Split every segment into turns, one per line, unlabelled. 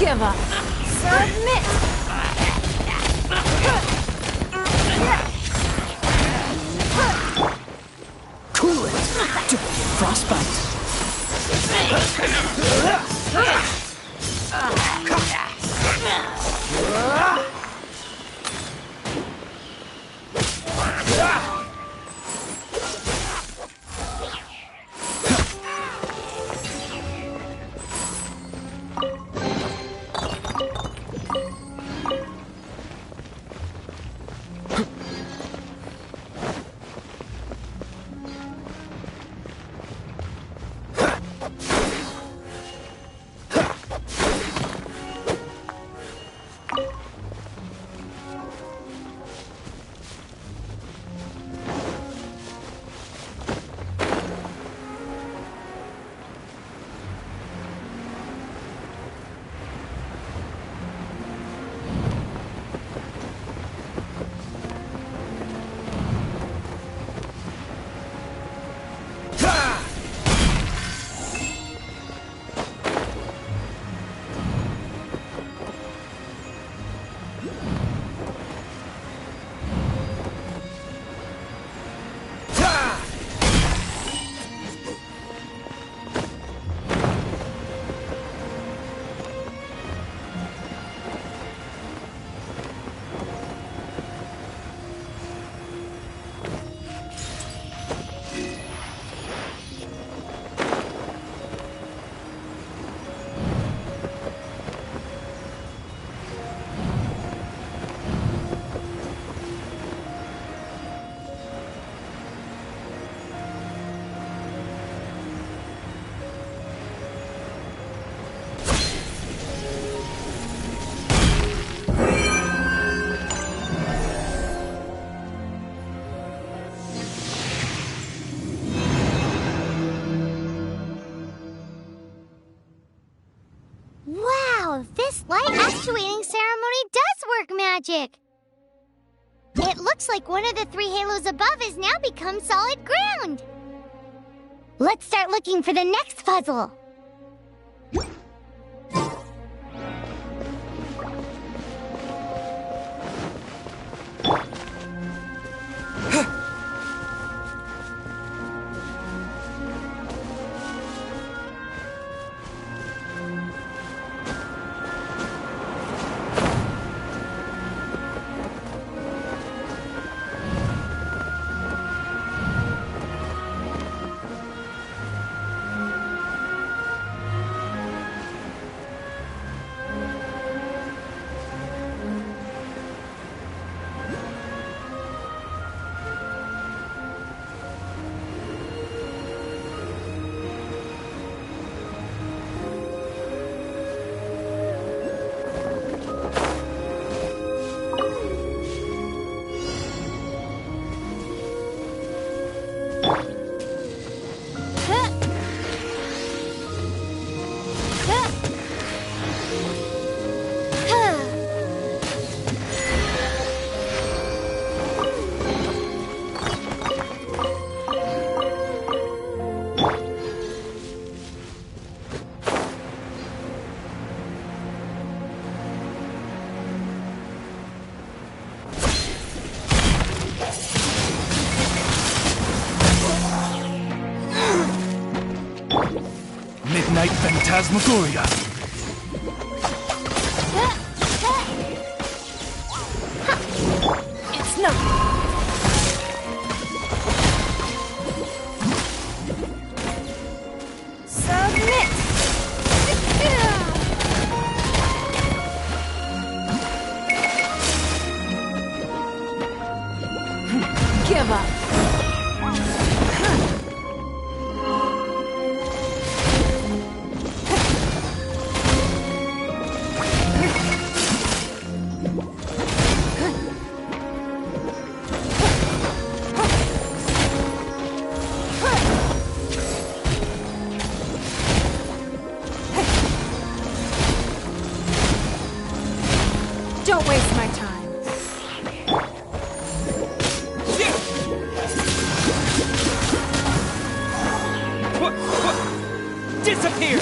Give up. Submit.
Cool it. Frostbite.
Wow, this light actuating ceremony does work magic! It looks like one of the 3 halos above has now become solid ground! Let's start looking for the next puzzle!
Midnight Phantasmagoria.
It's nothing. Submit. Give up. Don't waste my time.
Disappear!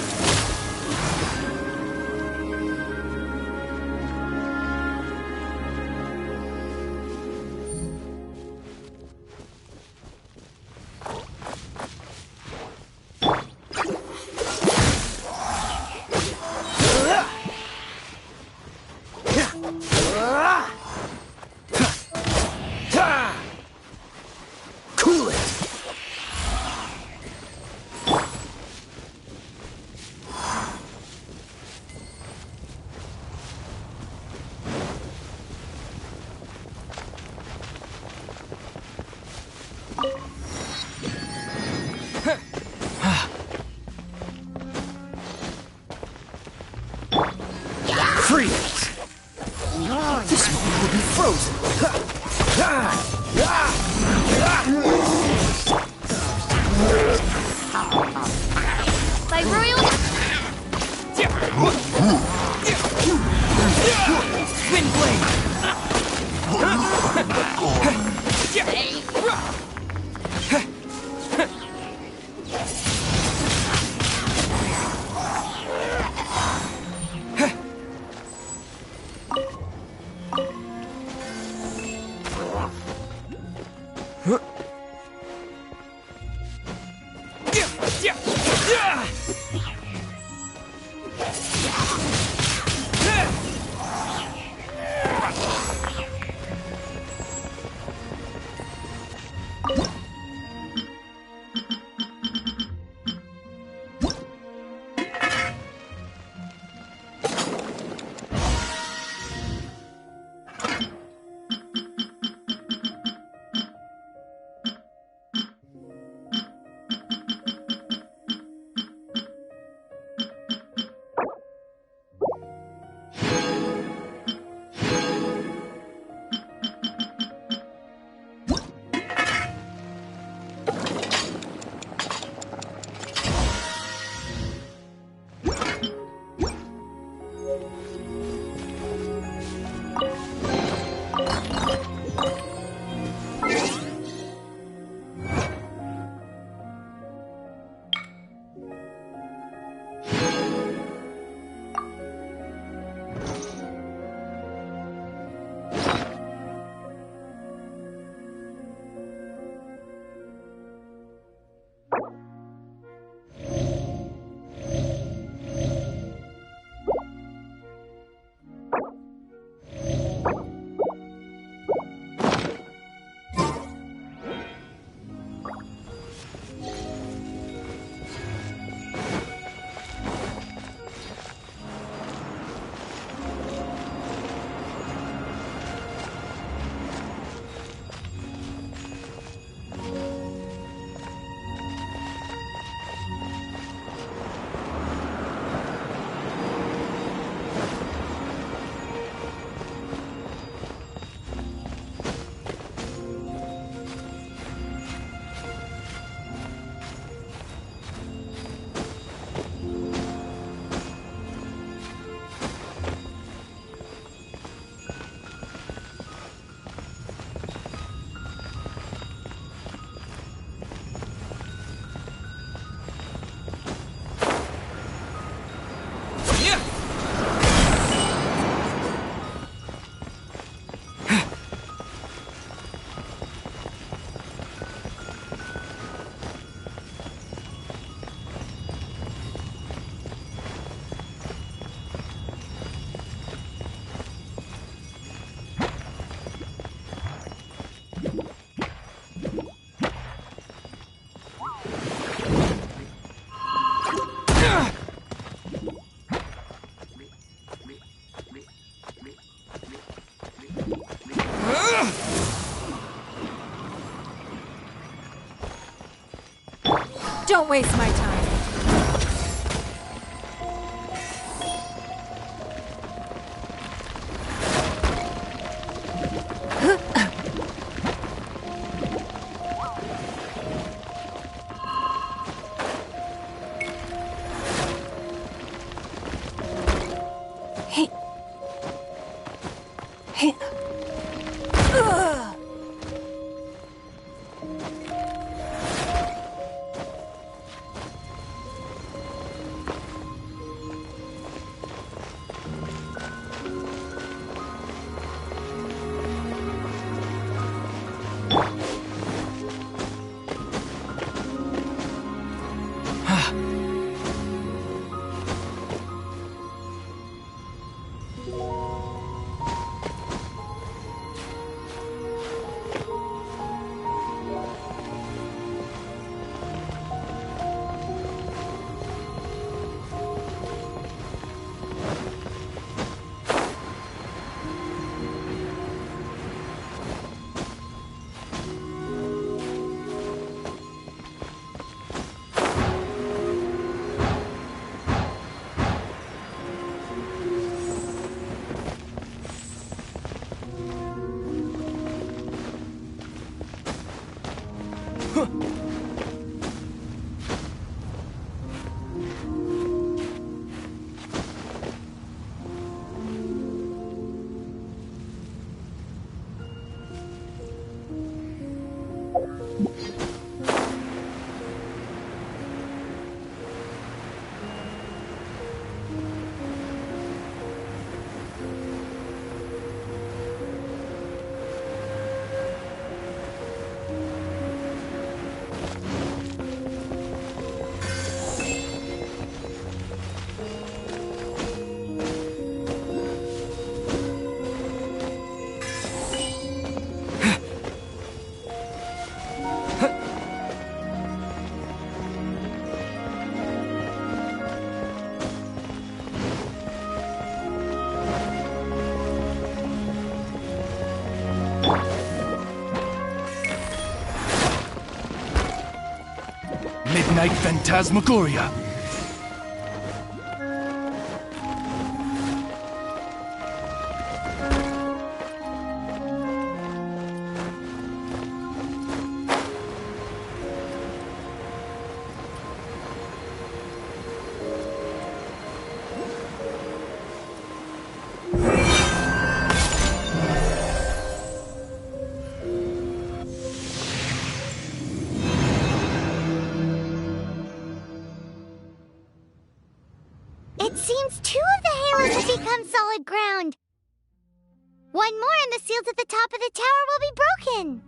This moment will be frozen.
My royal...
Wind blade.
Don't waste my time. Hey. Hey. Ugh.
Midnight Phantasmagoria.
It seems 2 of the halos have become solid ground. One more and the seals at the top of the tower will be broken.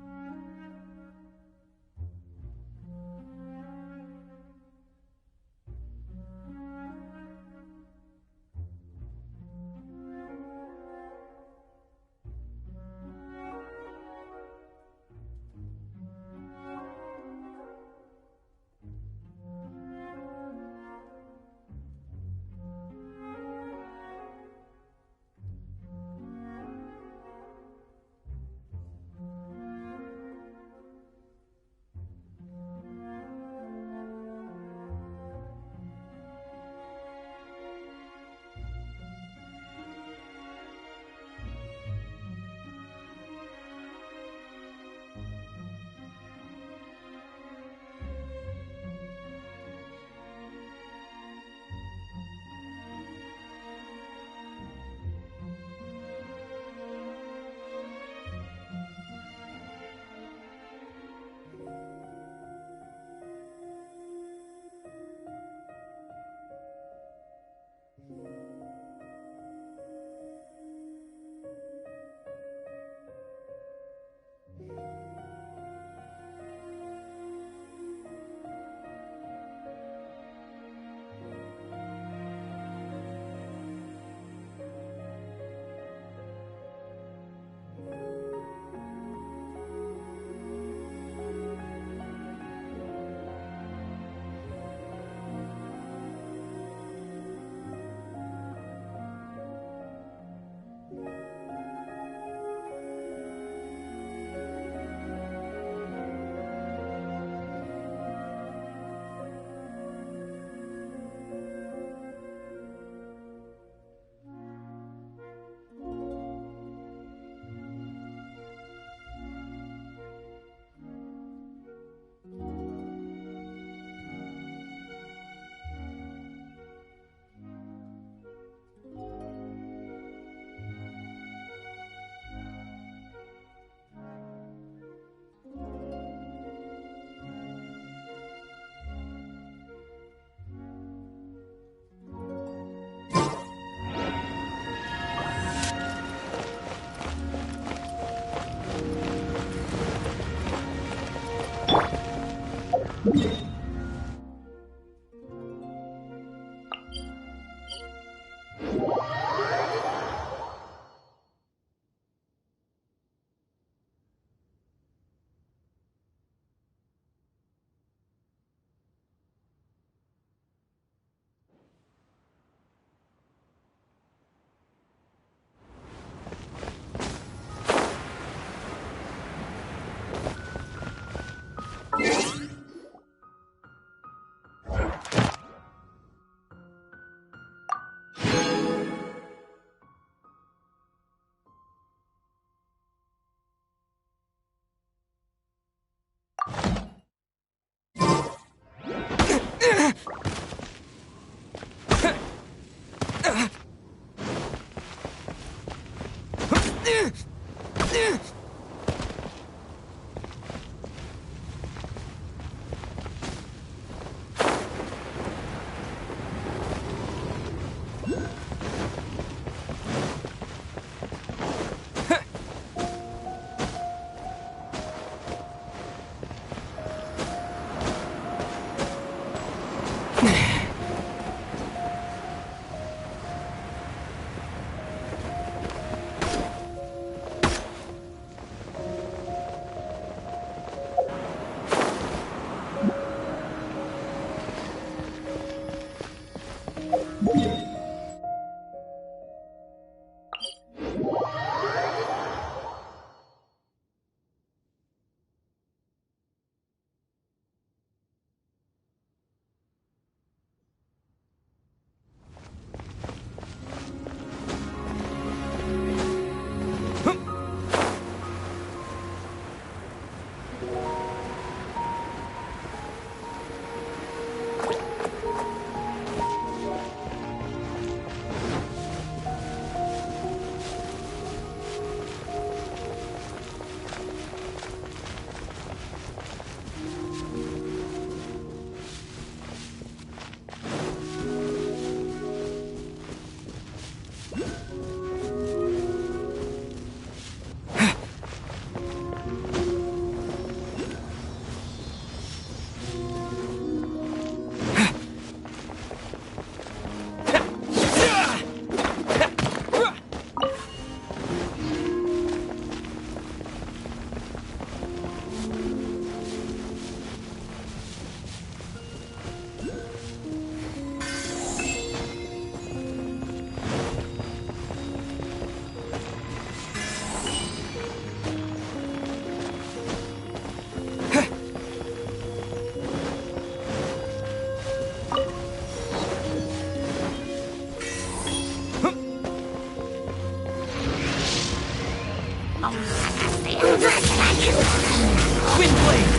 Windblade!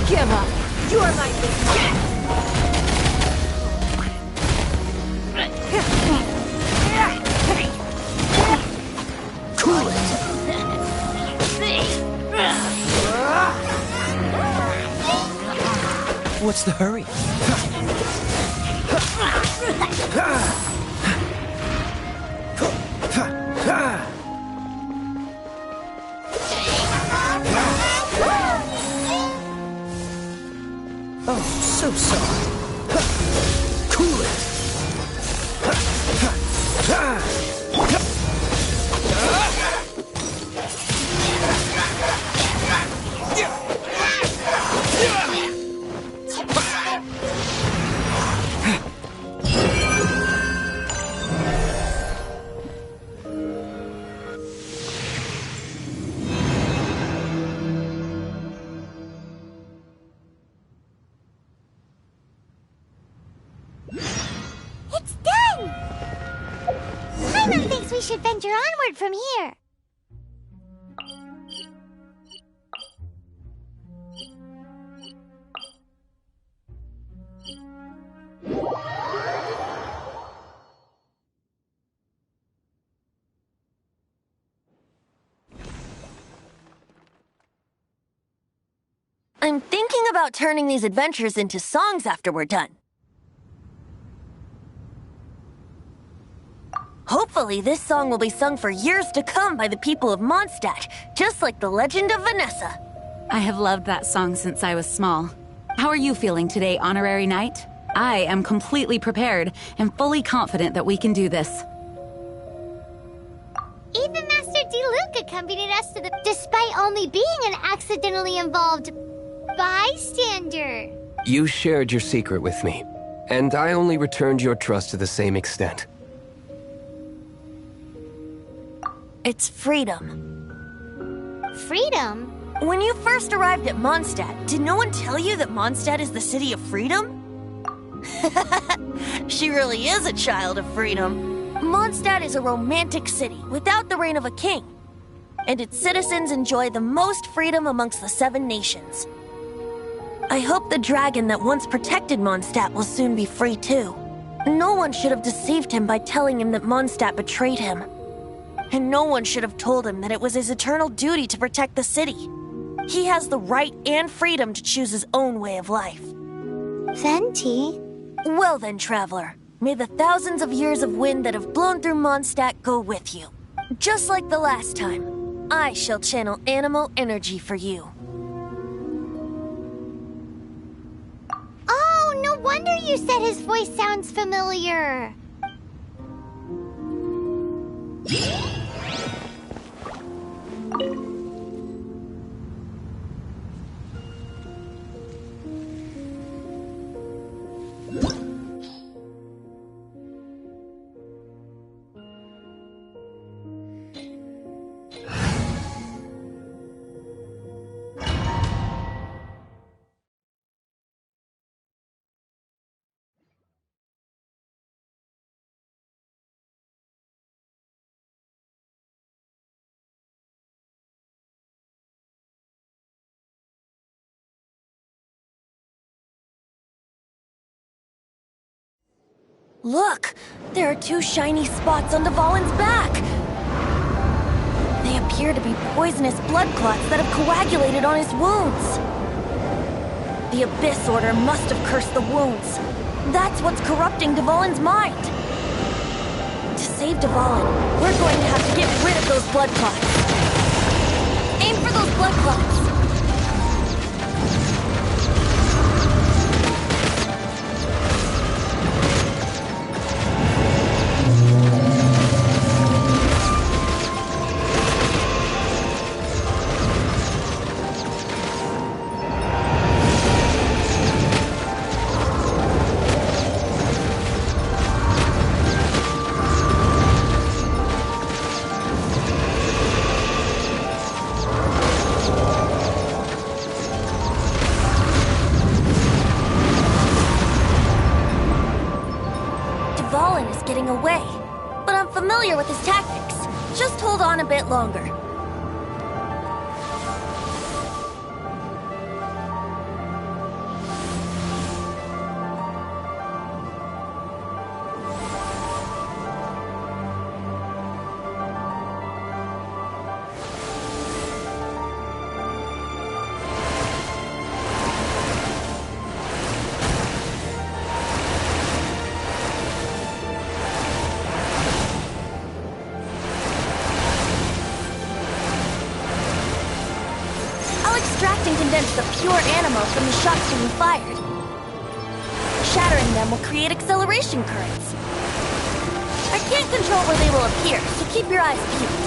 Give up! You are my bitch!
Cool it! What's the hurry? Oh, so sorry. Cool it!
It's done! Paimon thinks we should venture onward from here.
I'm thinking about turning these adventures into songs after we're done. Hopefully, this song will be sung for years to come by the people of Mondstadt, just like the legend of Vanessa.
I have loved that song since I was small. How are you feeling today, Honorary Knight? I am completely prepared and fully confident that we can do this.
Even Master Diluc accompanied us to the... despite only being an accidentally involved bystander.
You shared your secret with me, and I only returned your trust to the same extent.
It's freedom.
Freedom?
When you first arrived at Mondstadt, did no one tell you that Mondstadt is the city of freedom? She really is a child of freedom. Mondstadt is a romantic city without the reign of a king, and its citizens enjoy the most freedom amongst the 7 nations. I hope the dragon that once protected Mondstadt will soon be free too. No one should have deceived him by telling him that Mondstadt betrayed him. And no one should have told him that it was his eternal duty to protect the city. He has the right and freedom to choose his own way of life.
Venti?
Well then, traveler, may the thousands of years of wind that have blown through Mondstadt go with you. Just like the last time, I shall channel animal energy for you.
Oh, no wonder you said his voice sounds familiar.
Look! There are two shiny spots on Dvalin's back! They appear to be poisonous blood clots that have coagulated on his wounds. The Abyss Order must have cursed the wounds. That's what's corrupting Dvalin's mind. To save Dvalin, we're going to have to get rid of those blood clots. Aim for those blood clots! Away, but I'm familiar with his tactics. Just hold on a bit longer. Extract and condense the pure animal from the shots being fired. Shattering them will create acceleration currents. I can't control where they will appear, so keep your eyes peeled.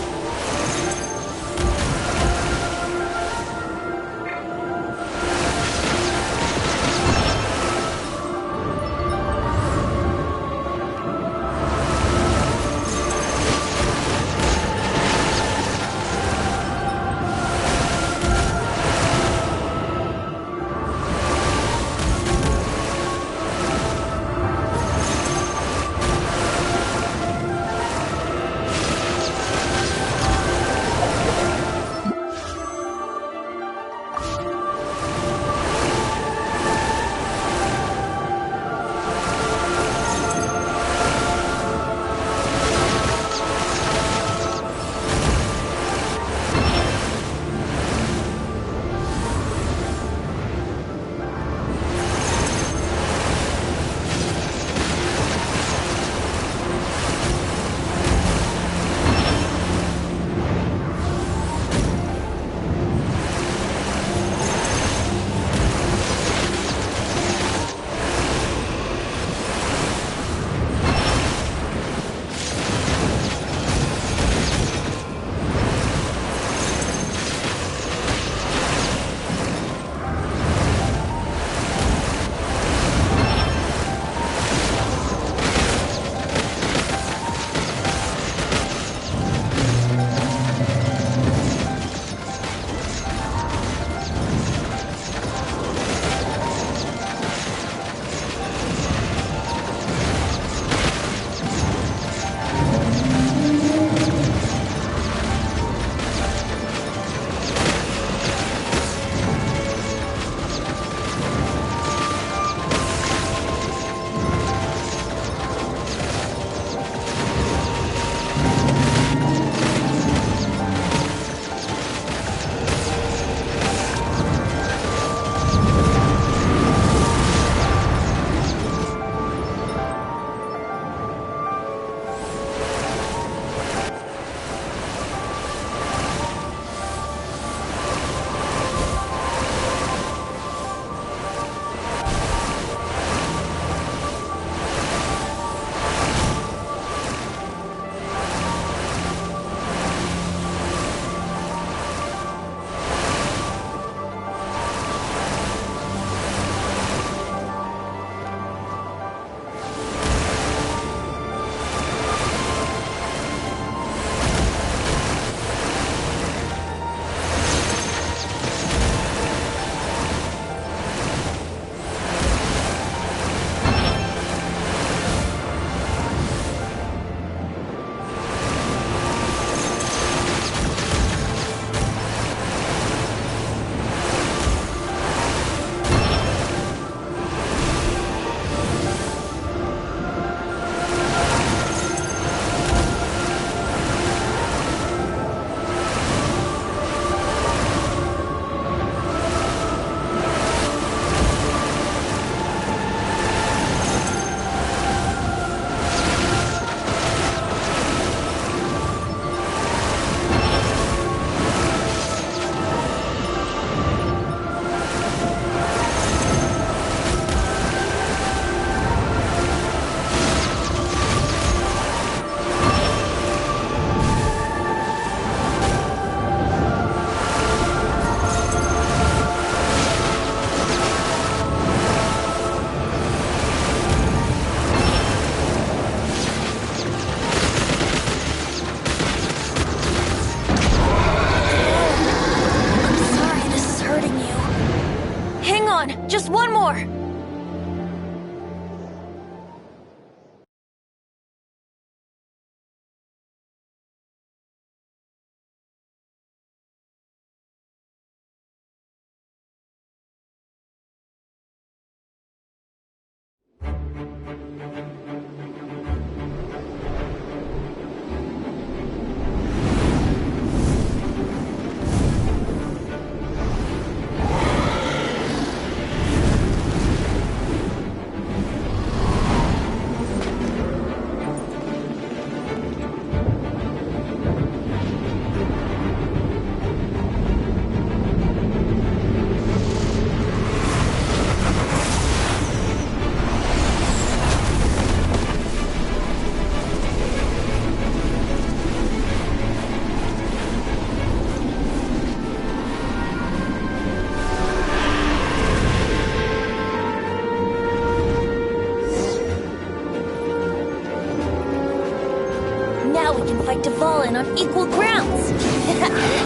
Now we can fight Dvalin on equal grounds.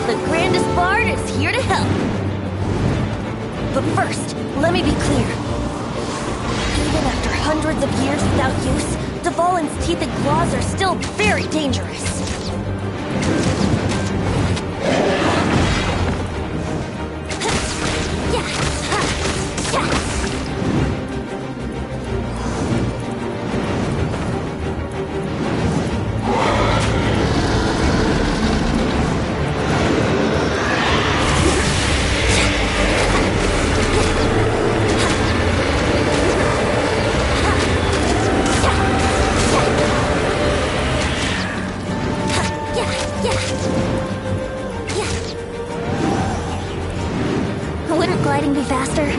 The grandest bard is here to help. But first, let me be clear. Even after hundreds of years without use, Dvalin's teeth and claws are still very dangerous. Wouldn't gliding be faster?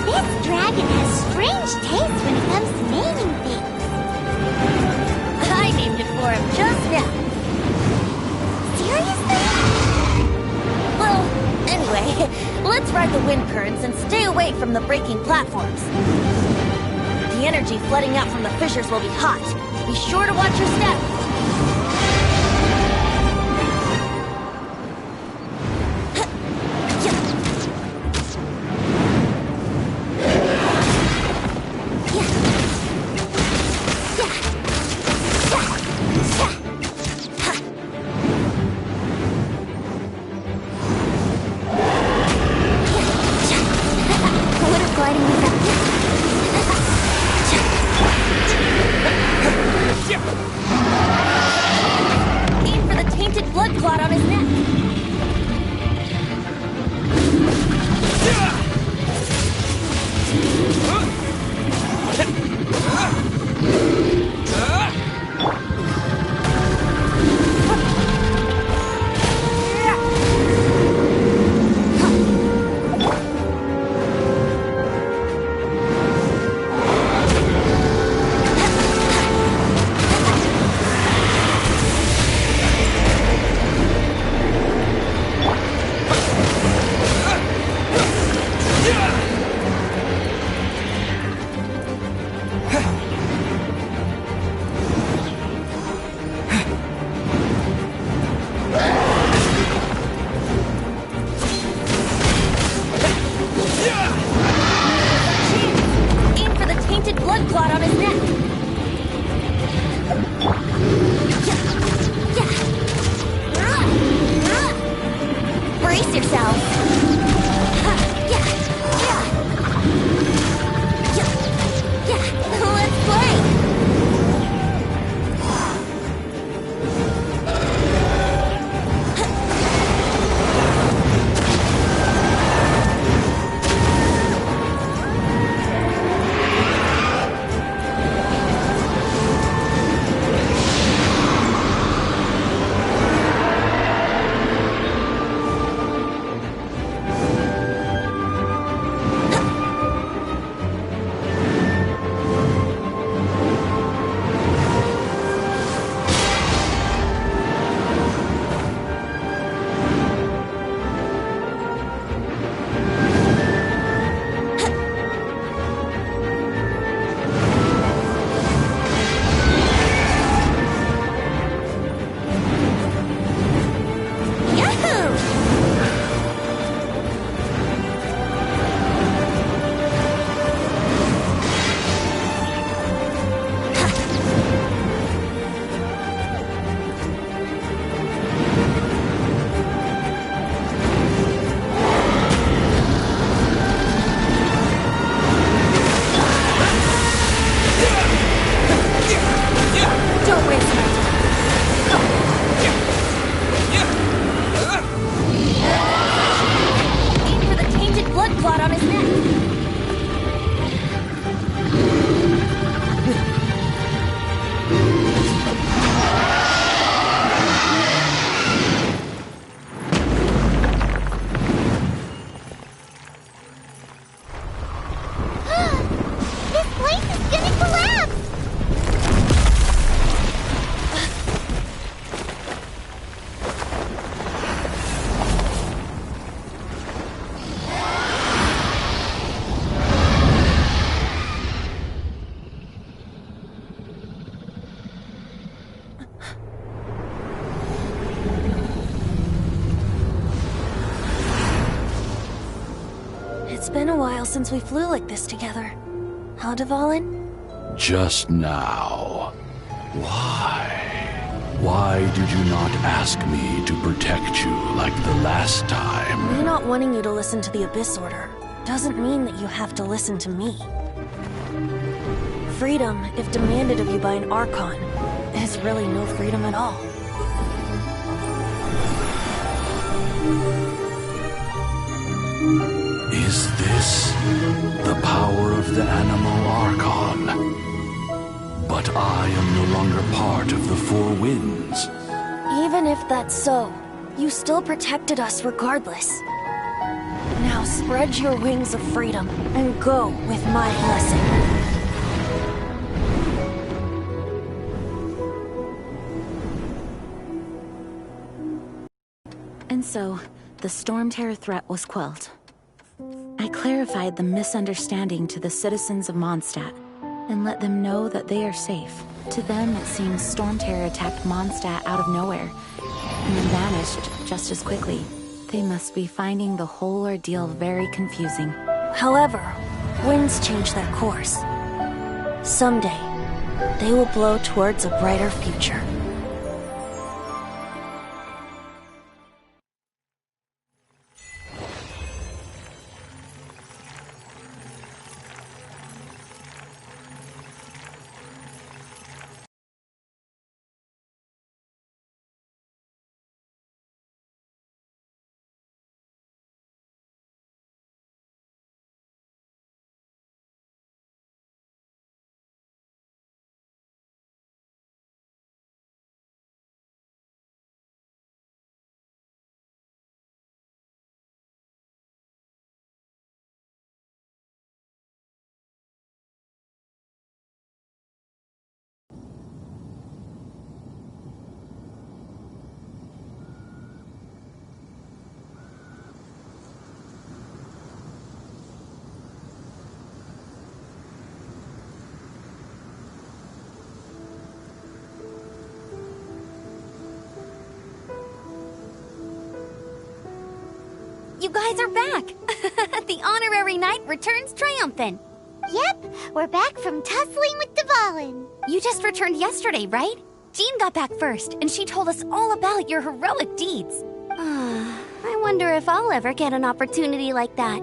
This dragon has strange taste when it comes to naming things.
I named it for him just now.
Seriously?
Well, anyway, let's ride the wind currents and stay away from the breaking platforms. The energy flooding out from the fissures will be hot. Be sure to watch your step. while since we flew like this together. Huh, Dvalin?
Just now. Why? Why did you not ask me to protect you like the last time?
Me not wanting you to listen to the Abyss Order doesn't mean that you have to listen to me. Freedom, if demanded of you by an Archon, is really no freedom at all.
Is this the power of the Animal Archon? But I am no longer part of the Four Winds.
Even if that's so, you still protected us regardless. Now spread your wings of freedom and go with my blessing.
And so, the Storm Terror threat was quelled. I clarified the misunderstanding to the citizens of Mondstadt, and let them know that they are safe. To them, it seems Storm Terror attacked Mondstadt out of nowhere, and then vanished just as quickly. They must be finding the whole ordeal very confusing.
However, winds change their course. Someday, they will blow towards a brighter future.
You guys are back! The honorary knight returns triumphant. Yep, we're back from tussling with Dvalin. You just returned yesterday, right? Jean got back first, and she told us all about your heroic deeds. I wonder if I'll ever get an opportunity like that.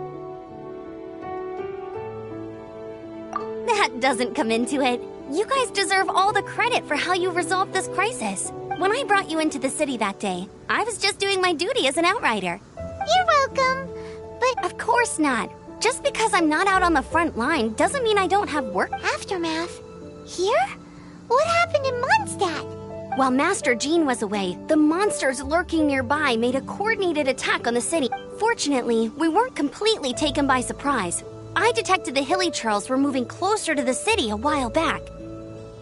That doesn't come into it. You guys deserve all the credit for how you resolved this crisis. When I brought you into the city that day, I was just doing my duty as an outrider. You're welcome. But of course not. Just because I'm not out on the front line doesn't mean I don't have work. Aftermath? Here? What happened in Mondstadt? While Master Jean was away, the monsters lurking nearby made a coordinated attack on the city. Fortunately, we weren't completely taken by surprise. I detected the Hilly Churls were moving closer to the city a while back.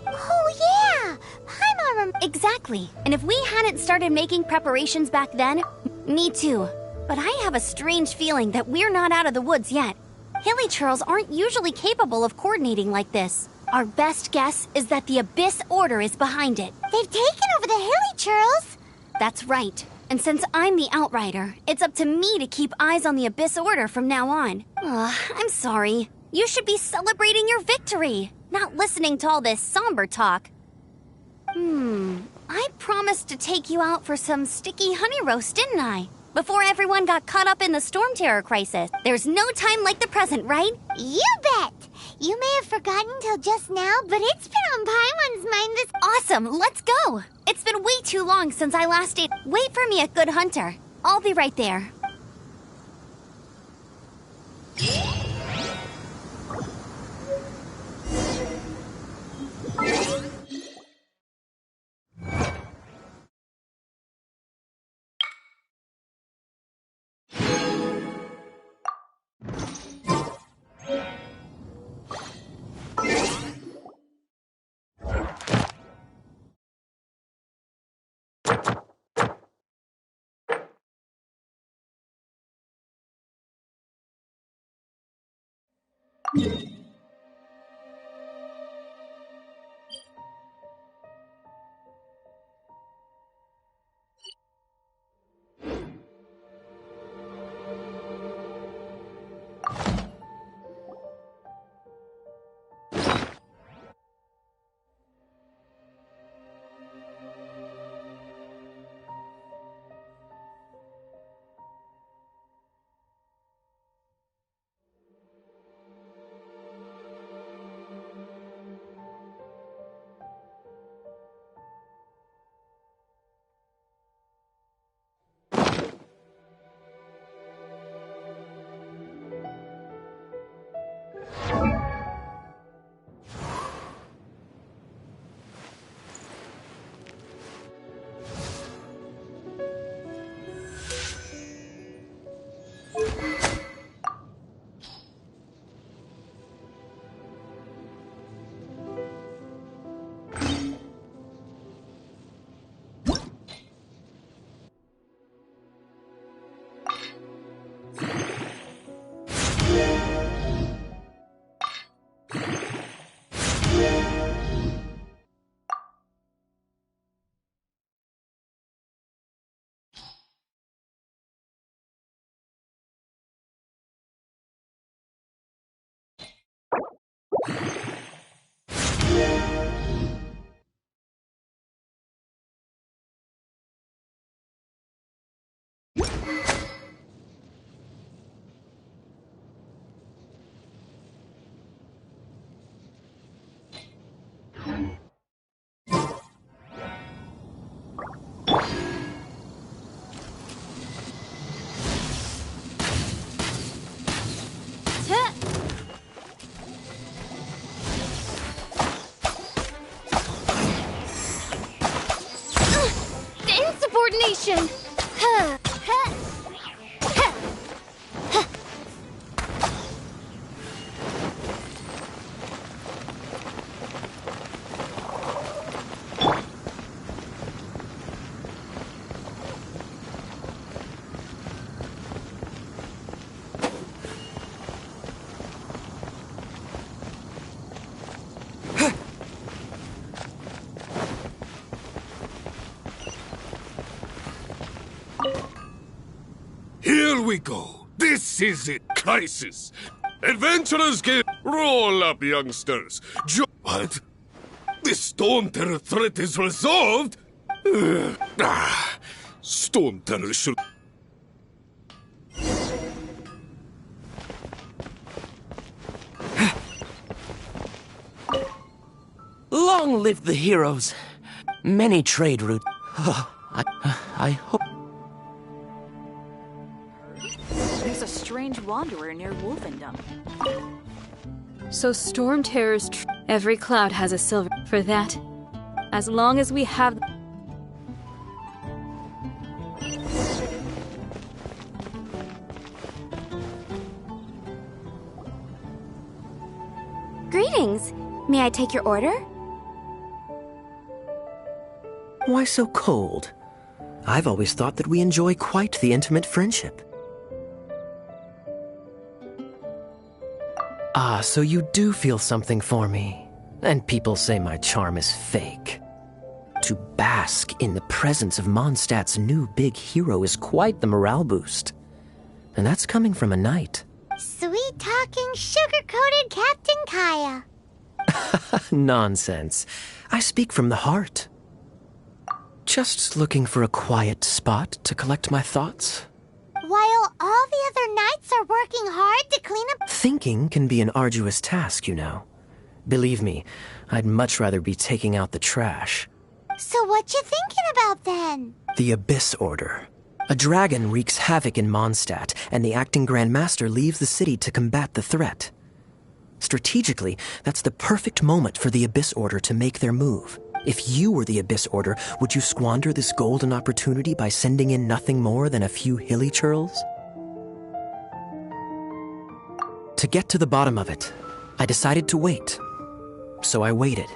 Oh yeah! Paimon Exactly. And if we hadn't started making preparations back then, me too. But I have a strange feeling that we're not out of the woods yet. Hilly Churls aren't usually capable of coordinating like this. Our best guess is that the Abyss Order is behind it. They've taken over the Hilly Churls? That's right. And since I'm the Outrider, it's up to me to keep eyes on the Abyss Order from now on. I'm sorry. You should be celebrating your victory, not listening to all this somber talk. I promised to take you out for some sticky honey roast, didn't I? Before everyone got caught up in the Storm Terror crisis. There's no time like the present, right? You bet! You may have forgotten till just now, but it's been on Paimon's mind this— Awesome, let's go! It's been way too long since I last ate— Wait for me at Good Hunter. I'll be right there.
we go. This is it. Crisis. Adventurers get... Roll up, youngsters. What? The Storm Terror threat is resolved? Storm Terror should...
Long live the heroes. Many trade routes. I hope...
There's a strange wanderer near Wolfendom.
So Storm Terror's every cloud has a silver. For that, as long as we have...
Greetings. May I take your order?
Why so cold? I've always thought that we enjoy quite the intimate friendship. Ah, so you do feel something for me. And people say my charm is fake. To bask in the presence of Mondstadt's new big hero is quite the morale boost. And that's coming from a knight.
Sweet-talking, sugar-coated Captain Kaya.
Nonsense. I speak from the heart. Just looking for a quiet spot to collect my thoughts.
While all the other knights are working hard to clean up...
Thinking can be an arduous task, you know. Believe me, I'd much rather be taking out the trash.
So what you thinking about then?
The Abyss Order. A dragon wreaks havoc in Mondstadt, and the acting Grand Master leaves the city to combat the threat. Strategically, that's the perfect moment for the Abyss Order to make their move. If you were the Abyss Order, would you squander this golden opportunity by sending in nothing more than a few hilly churls? To get to the bottom of it, I decided to wait. So I waited,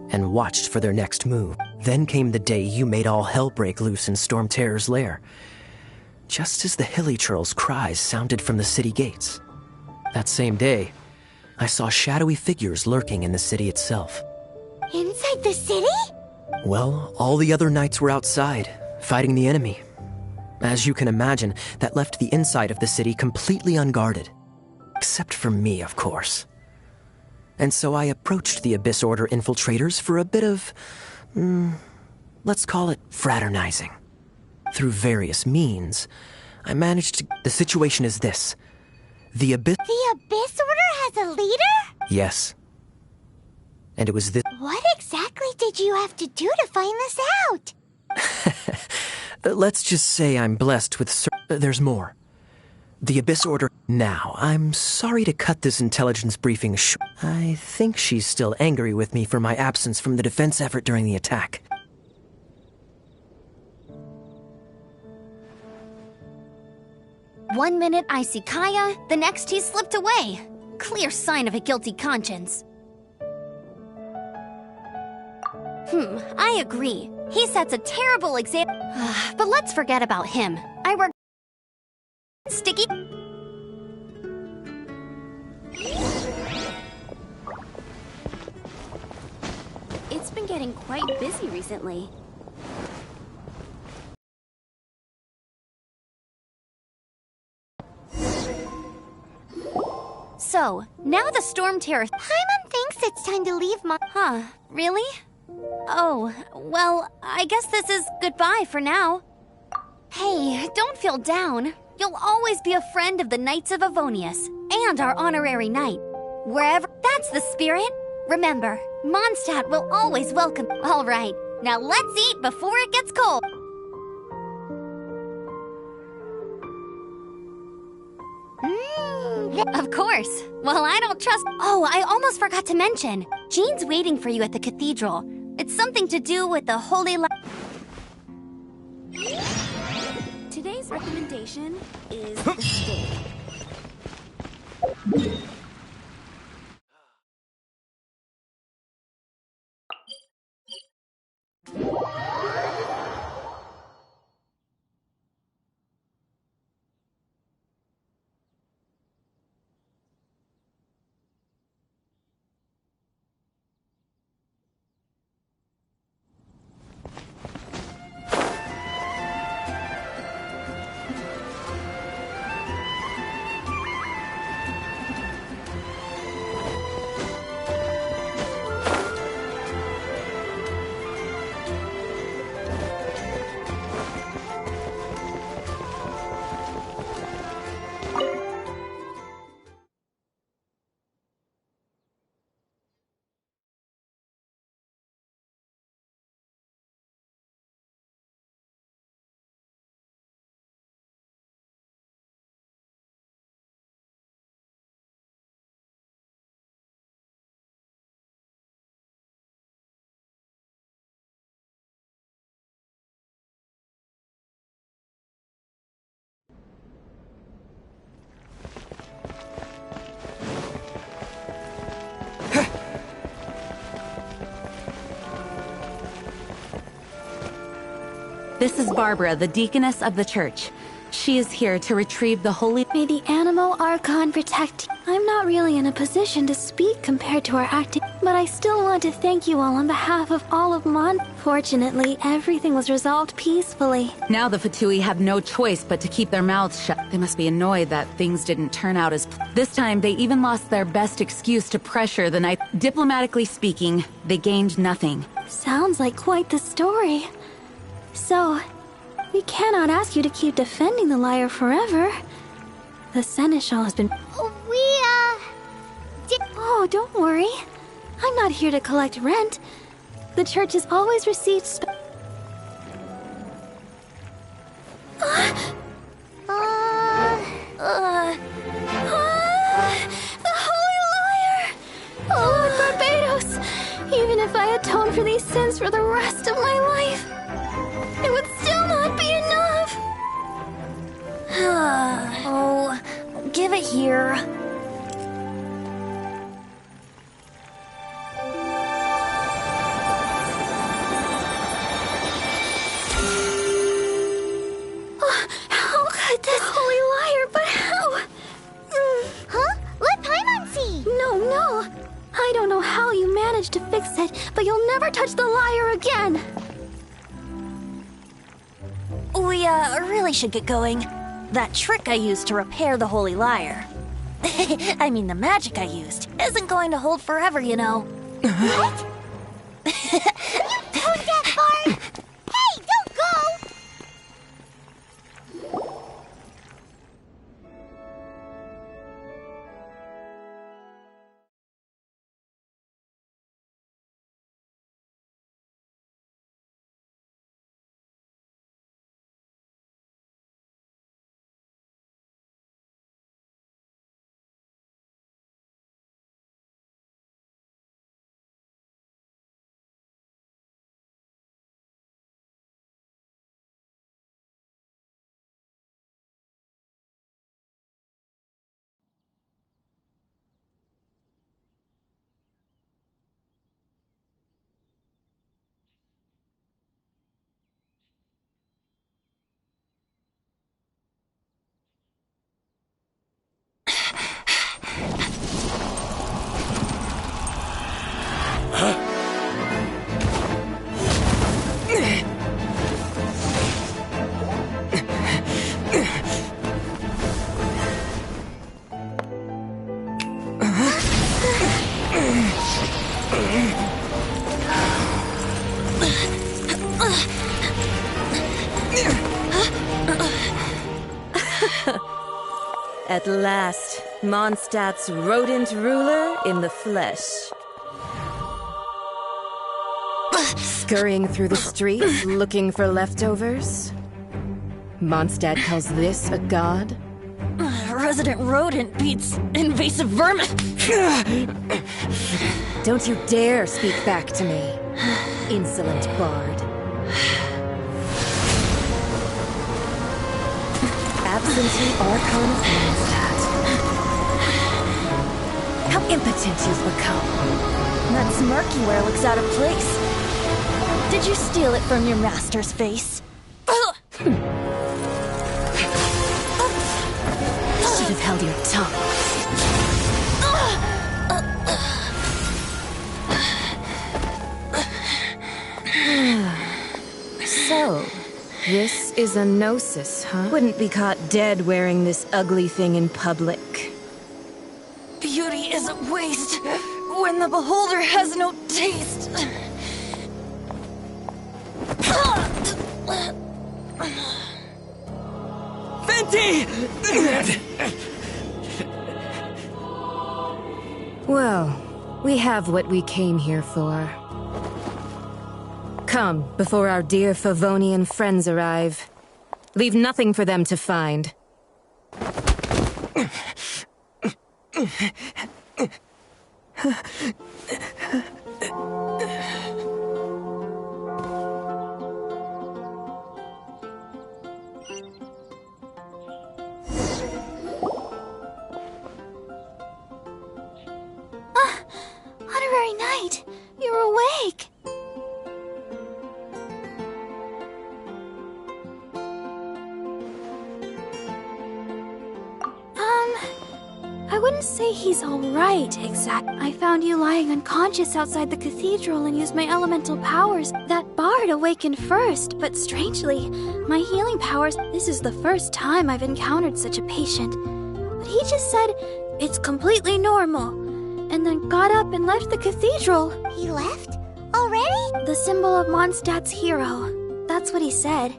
and watched for their next move. Then came the day you made all hell break loose in Storm Terror's lair. Just as the hilly churls' cries sounded from the city gates. That same day, I saw shadowy figures lurking in the city itself.
Inside the city?
Well, all the other knights were outside, fighting the enemy. As you can imagine, that left the inside of the city completely unguarded. Except for me, of course. And so I approached the Abyss Order infiltrators for a bit of... let's call it fraternizing. Through various means, I managed to... The situation is this. The Abyss
Order has a leader?
Yes. And it was this...
What exactly did you have to do to find this out?
Let's just say I'm blessed with... There's more. The Abyss Order... Now, I'm sorry to cut this intelligence briefing short. I think she's still angry with me for my absence from the defense effort during the attack.
One minute I see Kaya, the next he slipped away. Clear sign of a guilty conscience. I agree. He sets a terrible example. But let's forget about him. I work... Sticky... It's been getting quite busy recently. So, now the Storm Terror...
Paimon thinks it's time to leave
Huh, really? Oh, well, I guess this is goodbye for now. Hey, don't feel down. You'll always be a friend of the Knights of Avonius, and our honorary knight. Wherever... That's the spirit. Remember, Mondstadt will always welcome... All right, now let's eat before it gets cold. Of course. Well, I don't trust... Oh, I almost forgot to mention. Jean's waiting for you at the cathedral. It's something to do with the Holy
Today's recommendation is the steak.
This is Barbara, the deaconess of the church. She is here to retrieve the holy...
May the Animo Archon protect you. I'm not really in a position to speak compared to our acting, but I still want to thank you all on behalf of all of Mon. Fortunately, everything was resolved peacefully.
Now the Fatui have no choice but to keep their mouths shut. They must be annoyed that things didn't turn out as... This time, they even lost their best excuse to pressure the knight. Diplomatically speaking, they gained nothing.
Sounds like quite the story. So, we cannot ask you to keep defending the liar forever. The Seneschal has been... Oh, don't worry. I'm not here to collect rent. The church has always received the Holy Liar! Oh, Lord Barbados! Even if I atone for these sins for the rest of my life, it would still not be enough!
Oh, give it here.
How could this Holy Liar, but how?
Huh? Let Paimon see!
No. I don't know how you managed to fix it, but you'll never touch the liar again!
We, really should get going. That trick I used to repair the Holy Liar. I mean, the magic I used isn't going to hold forever, you know.
What? You told that Barb! Hey, don't go!
At last, Mondstadt's rodent ruler in the flesh. Scurrying through the streets, looking for leftovers? Mondstadt calls this a god?
Resident rodent beats invasive vermin.
Don't you dare speak back to me, insolent bard. Absentee Archon of Mondstadt. How impotent you've become.
That smirky wear looks out of place. Did you steal it from your master's face?
Should have held your tongue. So, this is a gnosis, huh? Wouldn't be caught dead wearing this ugly thing in public.
Beauty is a waste when the beholder has no taste.
Fenty!
Well, we have what we came here for. Come, before our dear Favonian friends arrive. Leave nothing for them to find.
Honorary Knight, you're awake. say he's alright, I found you lying unconscious outside the cathedral and used my elemental powers. That bard awakened first, but strangely, my healing powers... This is the first time I've encountered such a patient. But he just said, it's completely normal, and then got up and left the cathedral.
He left? Already?
The symbol of Mondstadt's hero. That's what he said.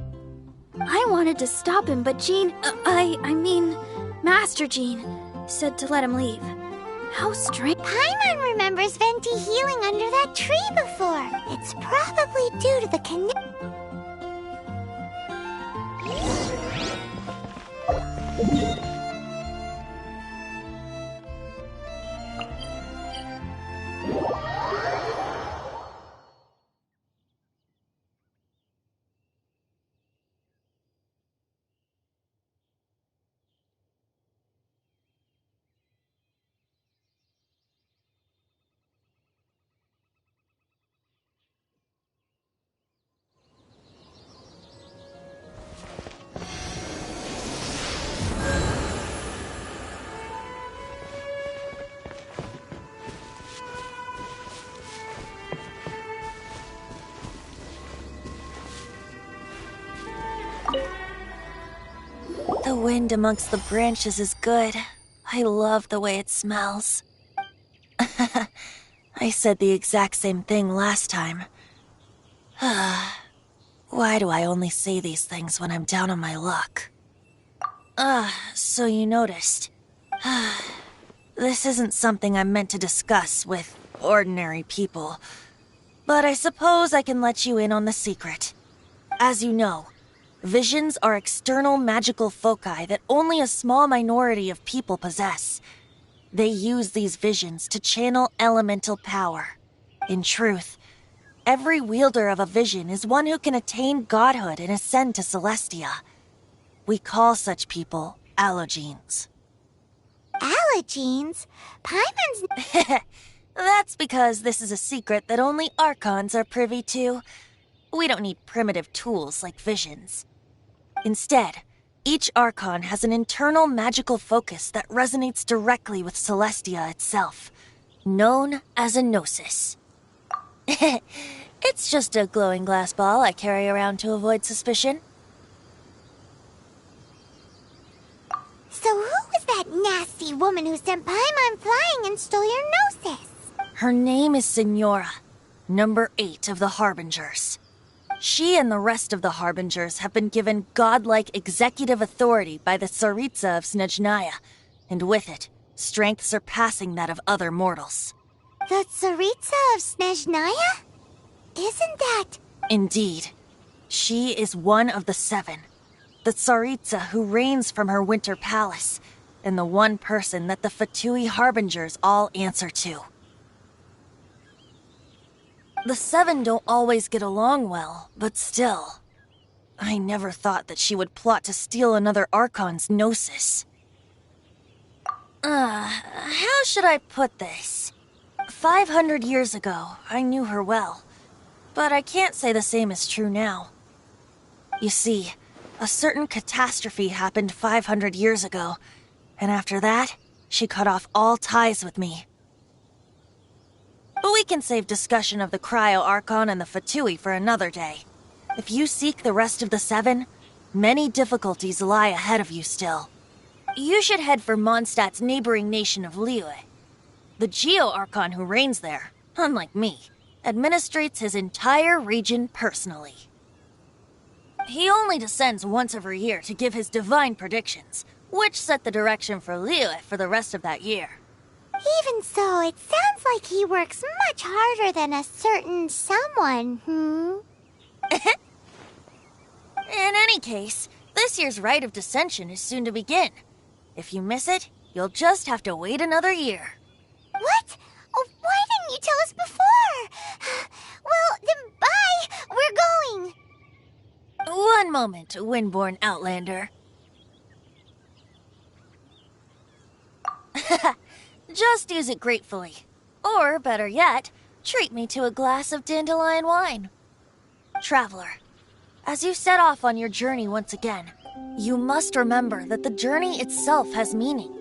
I wanted to stop him, but Jean... I mean, Master Jean said to let him leave. How strange.
Paimon remembers Venti healing under that tree before. It's probably due to the
The wind amongst the branches is good. I love the way it smells. I said the exact same thing last time. Why do I only say these things when I'm down on my luck? So you noticed. This isn't something I'm meant to discuss with ordinary people, but I suppose I can let you in on the secret. As you know, visions are external magical foci that only a small minority of people possess. They use these visions to channel elemental power. In truth, every wielder of a vision is one who can attain godhood and ascend to Celestia. We call such people allogenes.
Allogenes? Paimon's...
That's because this is a secret that only Archons are privy to. We don't need primitive tools like visions. Instead, each Archon has an internal magical focus that resonates directly with Celestia itself, known as a gnosis. It's just a glowing glass ball I carry around to avoid suspicion.
So who was that nasty woman who sent Paimon flying and stole your gnosis?
Her name is Signora, number 8 of the Harbingers. She and the rest of the Harbingers have been given godlike executive authority by the Tsaritsa of Snezhnaya, and with it, strength surpassing that of other mortals.
The Tsaritsa of Snezhnaya? Isn't that...
Indeed. She is one of the 7. The Tsaritsa who reigns from her winter palace, and the one person that the Fatui Harbingers all answer to. The 7 don't always get along well, but still. I never thought that she would plot to steal another Archon's gnosis. How should I put this? 500 years ago, I knew her well, but I can't say the same is true now. You see, a certain catastrophe happened 500 years ago, and after that, she cut off all ties with me. But we can save discussion of the Cryo Archon and the Fatui for another day. If you seek the rest of the 7, many difficulties lie ahead of you still. You should head for Mondstadt's neighboring nation of Liyue. The Geo Archon who reigns there, unlike me, administrates his entire region personally. He only descends once every year to give his divine predictions, which set the direction for Liyue for the rest of that year.
Even so, it sounds like he works much harder than a certain someone,
In any case, this year's Rite of Descension is soon to begin. If you miss it, you'll just have to wait another year.
What? Oh, why didn't you tell us before? Well, then bye! We're going!
One moment, Windborn Outlander. Just use it gratefully. Or, better yet, treat me to a glass of dandelion wine. Traveler, as you set off on your journey once again, you must remember that the journey itself has meaning.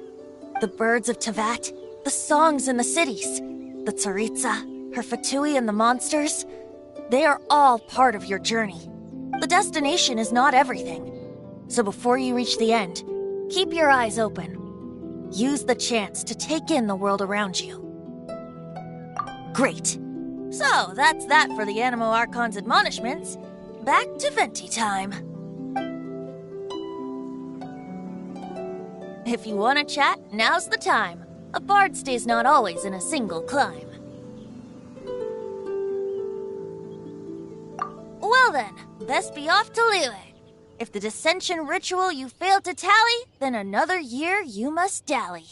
The birds of Tevat, the songs in the cities, the Tsaritsa, her Fatui and the monsters, they are all part of your journey. The destination is not everything. So before you reach the end, keep your eyes open. Use the chance to take in the world around you. Great. So, that's that for the Animo Archon's admonishments. Back to Venti time. If you want to chat, now's the time. A bard stays not always in a single climb. Well then, best be off to Liyue. If the dissension ritual you failed to tally, then another year you must dally.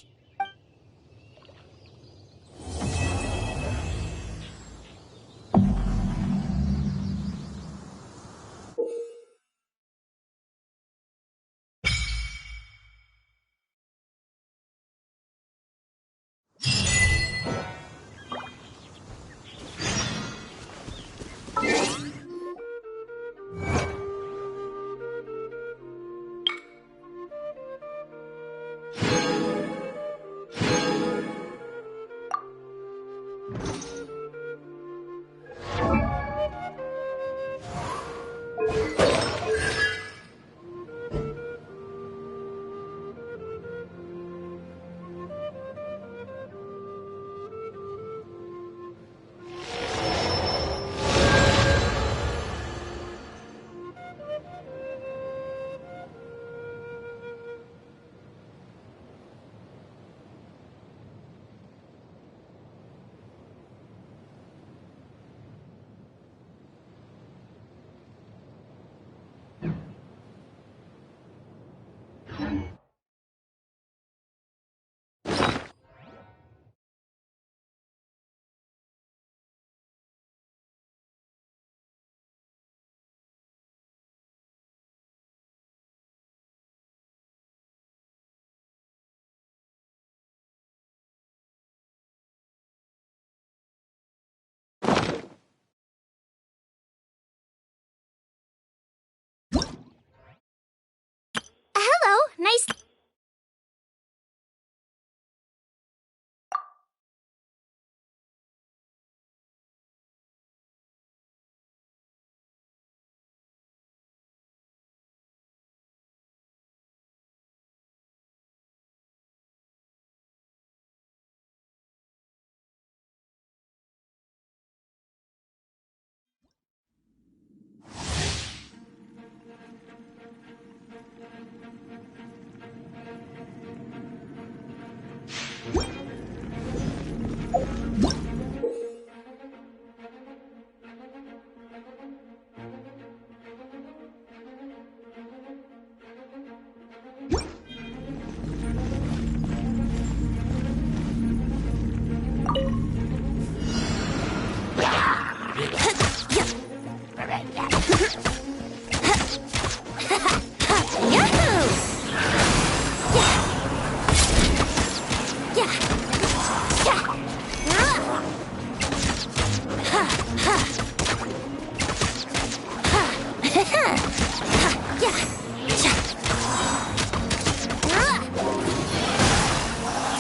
Hello, nice...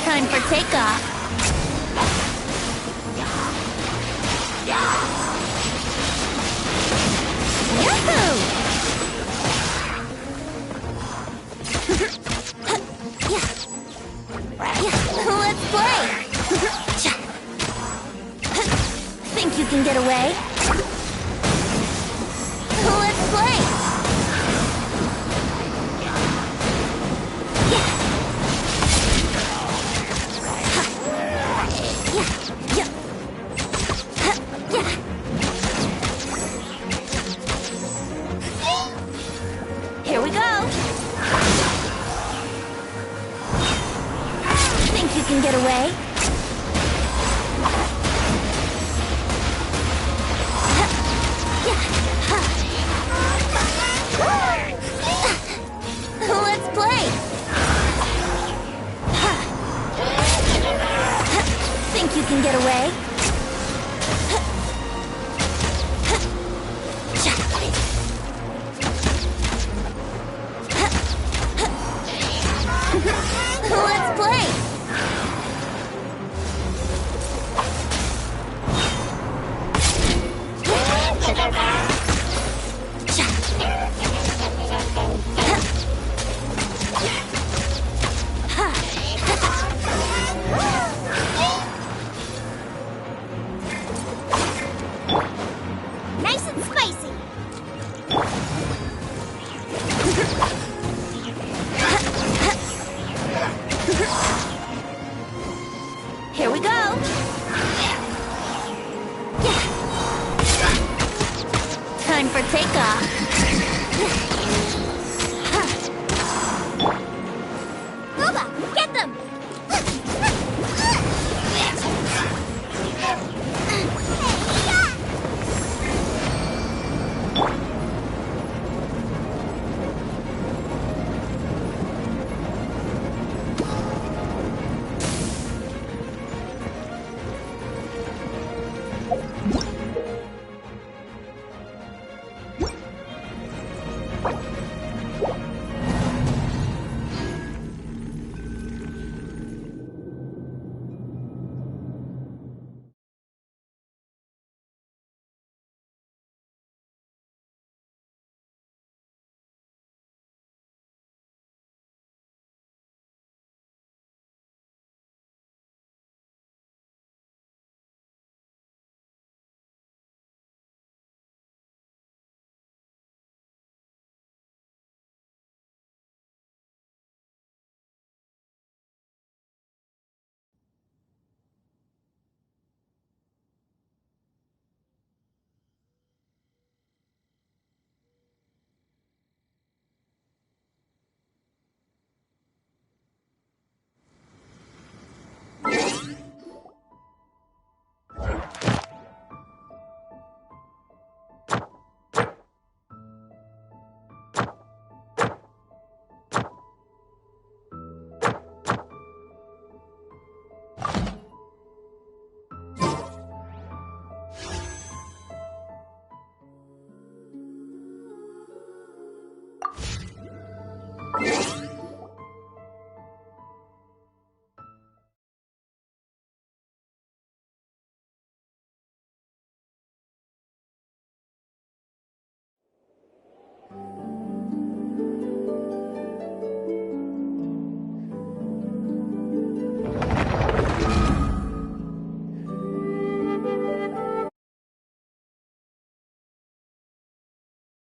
Time for takeoff. Yahoo! Let's play! Think you can get away? Let's play! Here we go! Think you can get away? Let's play! Think you can get away? Let's play! go! Time for takeoff!